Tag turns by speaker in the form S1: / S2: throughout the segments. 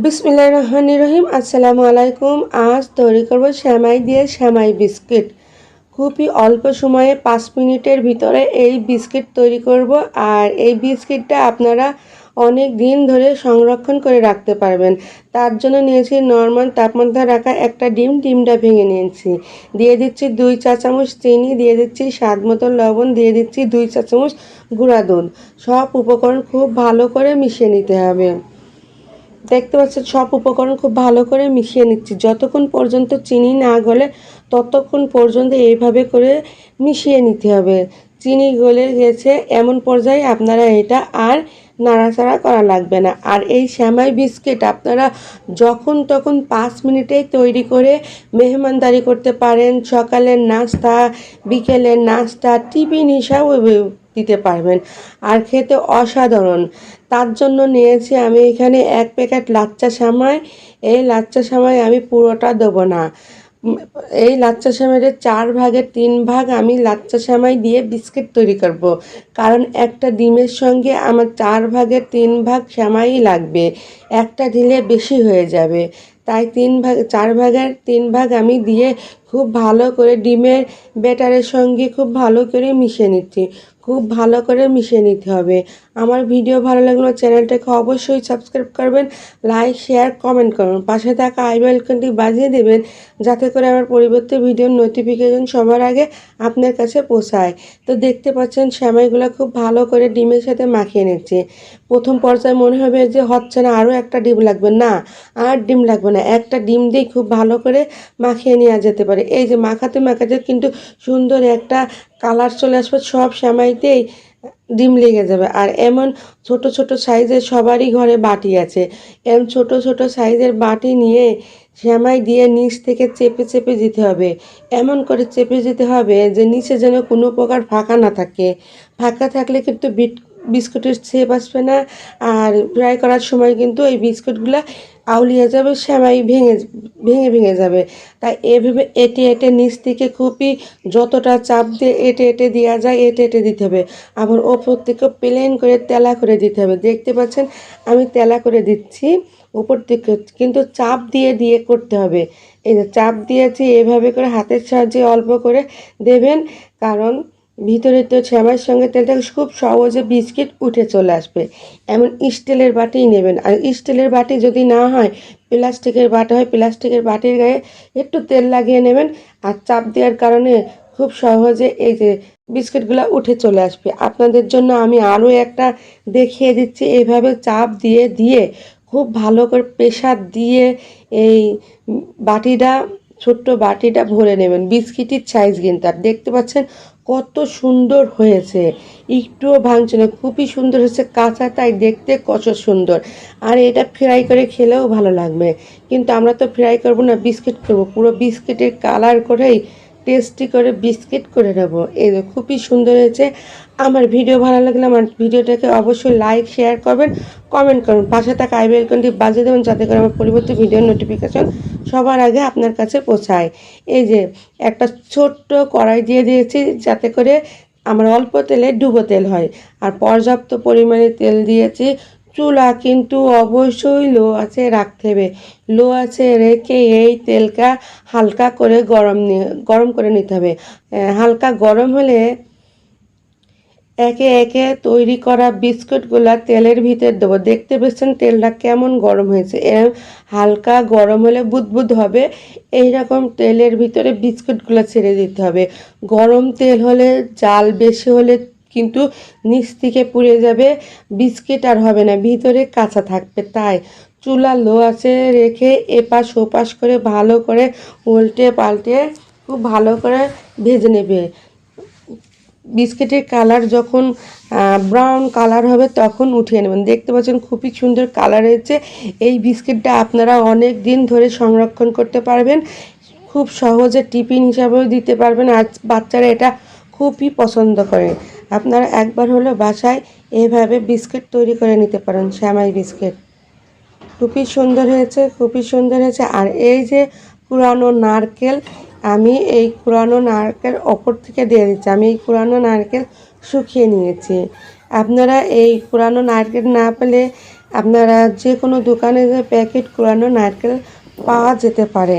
S1: বিসমিল্লাহির রহমানির রহিম। আসসালামু আলাইকুম। আজ তৈরি করব সেমাই দিয়ে সেমাই বিস্কিট। খুবই অল্প সময়ে 5 মিনিটের ভিতরে এই বিস্কিট তৈরি করব। আর এই বিস্কিটটা আপনারা অনেক দিন ধরে সংরক্ষণ করে রাখতে পারবেন। তার জন্য নিয়েছি নরমাল তাপমাত্রায় রাখা একটা ডিমটা ভেঙে নিয়েছি। দিয়ে দিচ্ছি 2 চা চামচ চিনি, দিয়ে দিচ্ছি স্বাদ মতো লবণ, দিয়ে দিচ্ছি 2 চা চামচ গুঁড়া দুধ। সব উপকরণ খুব ভালো করে মিশিয়ে নিতে হবে। দেখতে পাচ্ছেন সব উপকরণ খুব ভালো করে মিশিয়ে নিচ্ছি। যতক্ষণ পর্যন্ত চিনি না গলে ততক্ষণ পর্যন্ত এইভাবে করে মিশিয়ে নিতে হবে। চিনি গলে গেছে এমন পর্যায়ে আপনারা এটা আর নাড়াচাড়া করা লাগবে না। আর এই সেমাই বিস্কিট আপনারা যখন তখন 5 মিনিটেই তৈরি করে মেহমানদারি করতে পারেন। সকালের নাস্তা, বিকেলের নাস্তা, টিফিন হিসাবেও দিতে পারবেন। আর খেতে অসাধারণ। তার জন্য নিয়েছি আমি এখানে 1 প্যাকেট লাচ্চা সেমাই। এই লাচ্চা সেমাই আমি পুরোটা দেবো না। এই লাচ্চা সেমাইয়ের 4 ভাগের 3 ভাগ আমি লাচ্চা সেমাই দিয়ে বিস্কিট তৈরি করব। কারণ একটা ডিমের সঙ্গে আমার 4 ভাগের 3 ভাগ সেমাই লাগবে। একটা দিলে বেশি হয়ে যাবে। তাই 4 ভাগের 3 ভাগ আমি দিয়ে খুব ভালো করে ডিমের ব্যাটারের সঙ্গে খুব ভালো করে মিশিয়ে নিচ্ছি। খুব ভালো করে মিশিয়ে নিতে হবে। আমার ভিডিও ভালো লাগলে চ্যানেলটাকে অবশ্যই সাবস্ক্রাইব করবেন, লাইক, শেয়ার, কমেন্ট করবেন। পাশে থাকা আই বেল আইকনটি বাজিয়ে দেবেন যাতে করে আমার পরবর্তী ভিডিওর নোটিফিকেশন সবার আগে আপনার কাছে পৌঁছায়। তো দেখতে পাচ্ছেন সেমাইগুলো খুব ভালো করে ডিমের সাথে মাখিয়ে নিচ্ছি। প্রথম পর্যায়ে মনে হবে যে হচ্ছে না, আরও একটা ডিম লাগবে। না, আর ডিম লাগবে না, একটা ডিম দিয়ে খুব ভালো করে মাখিয়ে নেওয়া যেতে পারে। এই যে মাখাতে মাখাতে কিন্তু সুন্দর একটা কালার চলে আসবে। সব সেমাইতেই ডিম লেগে যাবে। আর এমন ছোট ছোট সাইজের সবারই ঘরে বাটি আছে। এমন ছোট ছোট সাইজের বাটি নিয়ে সেমাই দিয়ে নিচ থেকে চেপে চেপে দিতে হবে। এমন করে চেপে যেতে হবে যে নিচে যেন কোনো প্রকার ফাঁকা না থাকে। ফাঁকা থাকলে কিন্তু বিস্কুটের শেপ আসবে না। আর ফ্রাই করার সময় কিন্তু এই বিস্কুটগুলো আউলিয়ে যাবে, সেমাই ভেঙে ভেঙে ভেঙে যাবে। তাই এভাবে এঁটে এঁটে নিচ থেকে খুবই যতটা চাপ দিয়ে এঁটে এঁটে দেওয়া যায় এঁটে এঁটে দিতে হবে। আবার ওপর থেকে প্লেন করে তেলা করে দিতে হবে। দেখতে পাচ্ছেন আমি তেলা করে দিচ্ছি উপর থেকে, কিন্তু চাপ দিয়ে দিয়ে করতে হবে। এই যে চাপ দিয়েছি, এভাবে করে হাতের সাহায্যে অল্প করে দেবেন। কারণ ভিতরে তো সেমাইয়ের সঙ্গে তেলটা খুব সহজে বিস্কিট উঠে চলে আসবে। এমন স্টিলের বাটিই নেবেন। আর স্টিলের বাটি যদি না হয়, প্লাস্টিকের বাটি হয়, প্লাস্টিকের বাটির গায়ে একটু তেল লাগিয়ে নেবেন। আর চাপ দেওয়ার কারণে খুব সহজে এই যে বিস্কিটগুলো উঠে চলে আসবে। আপনাদের জন্য আমি আরও একটা দেখিয়ে দিচ্ছি। এইভাবে চাপ দিয়ে দিয়ে খুব ভালো করে প্রেশার দিয়ে এই বাটিটা, ছোট্ট বাটিটা ভরে নেবেন। বিস্কিটের সাইজ কিন্তু আর দেখতে পাচ্ছেন কত সুন্দর হয়েছে, একটুও ভাঙছে না, খুবই সুন্দর হয়েছে। কাঁচা তাই দেখতে কত সুন্দর। আর এটা ফ্রাই করে খেলেও ভালো লাগবে। কিন্তু আমরা তো ফ্রাই করব না, বিস্কিট করবো। পুরো বিস্কিটের কালার করেই টেস্টি করে বিস্কিট করে নেবো। এই খুবই সুন্দর হয়েছে। আমার ভিডিও ভালো লাগলে আমার ভিডিওটাকে অবশ্যই লাইক, শেয়ার করবেন, কমেন্ট করবেন। পাশে থাকা আই বেল আইকনটি বাজিয়ে দেবেন যাতে করে আমার পরবর্তী ভিডিওর নোটিফিকেশন সবার আগে আপনার কাছে পৌঁছায়। এই যে একটা ছোট্ট কড়াই দিয়ে দিয়েছি যাতে করে আমার অল্প তেলে ডুবো তেল হয়। আর পর্যাপ্ত পরিমাণে তেল দিয়েছি। চুলা কিন্তু অবশ্যই লো আছে রাখতে হবে। লো আছে রেখে এই তেলটা হালকা করে গরম করে নিতে হবে। হালকা গরম হলে একে একে তৈরি করা বিস্কুটগুলা তেলের ভিতর দেবো। দেখতে পাচ্ছেন তেলটা কেমন গরম হয়েছে। হালকা গরম হলে বুদবুদ হবে, এইরকম তেলের ভিতরে বিস্কুটগুলো ছেড়ে দিতে হবে। গরম তেল হলে, জাল বেশি হলে কিন্তু নিচ থেকে পুড়ে যাবে, বিস্কিট আর হবে না, ভিতরে কাঁচা থাকবে। তাই চুলা লো আছে রেখে এপাশ ওপাশ করে ভালো করে উল্টে পাল্টে খুব ভালো করে ভেজে নেবে। বিস্কিটের কালার যখন ব্রাউন কালার হবে তখন উঠিয়ে নেবেন। দেখতে পাচ্ছেন খুবই সুন্দর কালার হয়েছে। এই বিস্কিটটা আপনারা অনেক দিন ধরে সংরক্ষণ করতে পারবেন। খুব সহজে টিফিন হিসাবেও দিতে পারবেন। আর বাচ্চারা এটা খুবই পছন্দ করে। আপনারা একবার হলো বাসায় এভাবে বিস্কিট তৈরি করে নিতে পারেন, সেমাই বিস্কিট। খুবই সুন্দর হয়েছে, খুবই সুন্দর হয়েছে। আর এই যে কুড়ানো নারকেল, আমি এই কুড়ানো নারকেল ওপর থেকে দিয়ে দিচ্ছি। আমি এই কুড়ানো নারকেল শুকিয়ে নিয়েছি। আপনারা এই কুড়ানো নারকেল না পেলে আপনারা যে কোনো দোকানে যে প্যাকেট কোরানো নারকেল পাওয়া যেতে পারে।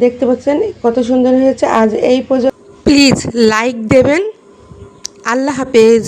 S1: দেখতে পাচ্ছেন কত সুন্দর হয়েছে। আজ এই পর্যন্ত, প্লিজ লাইক দেবেন। আল্লাহ হাফেজ।